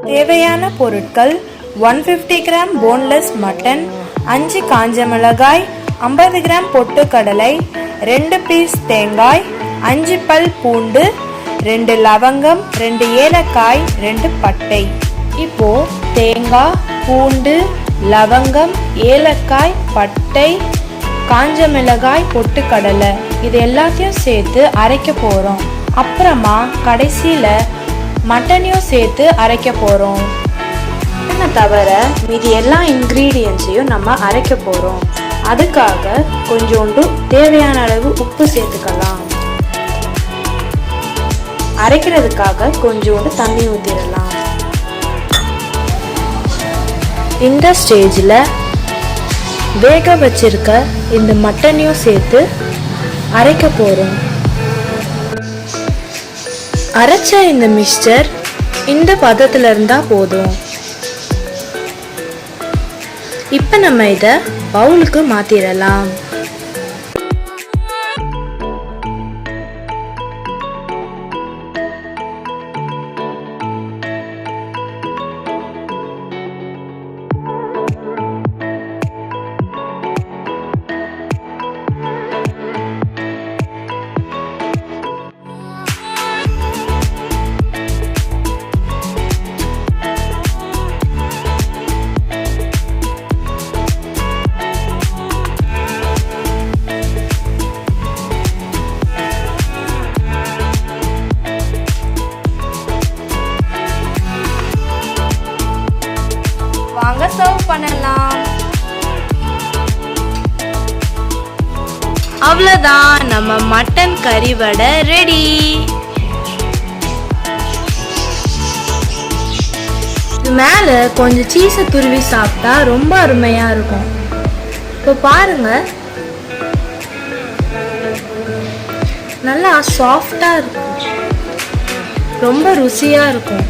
தேவையான பொருட்கள் 150 gram boneless mutton, 5 காஞ்ச மிளகாய், 50 கிராம் பொட்டுக்கடலை, 2 பீஸ் தேங்காய், 5 பல் பூண்டு, 2 லவங்கம், 2 ஏலக்காய், 2 பட்டை. இப்போ தேங்காய், பூண்டு, லவங்கம், ஏலக்காய், பட்டை, காஞ்ச மிளகாய், பொட்டுக்கடலை இது எல்லாத்தையும் சேர்த்து அரைக்க போகிறோம். அப்புறமா கடைசியில் மட்டனையும் சேர்த்து அரைக்க போகிறோம். மட்டனை தவிர மீதி எல்லா இன்க்ரீடியன்ஸையும் நம்ம அரைக்க போகிறோம். அதுக்காக கொஞ்சோண்டு தேவையான அளவு உப்பு சேர்த்துக்கலாம். அரைக்கிறதுக்காக கொஞ்சோண்டு தண்ணி ஊற்றிடலாம். இந்த ஸ்டேஜில் வேக வச்சிருக்க இந்த மட்டனையும் சேர்த்து அரைக்க போகிறோம். அரைச்ச இந்த மிக்சர் இந்த பதத்தில் இருந்தால் போதும். இப்போ நம்ம இதை பவுலுக்கு மாற்றிடலாம். வாங்க சர்வ் பண்ணலாம். அவ்வளவுதான், நம்ம மட்டன் கறி வடை ரெடி. இது மேல கொஞ்சம் சீஸை துருவி சாப்பிட்டா ரொம்ப அருமையா இருக்கும். இப்போ பாருங்க, நல்லா சாஃப்டா இருக்கும், ரொம்ப ருசியா இருக்கும்.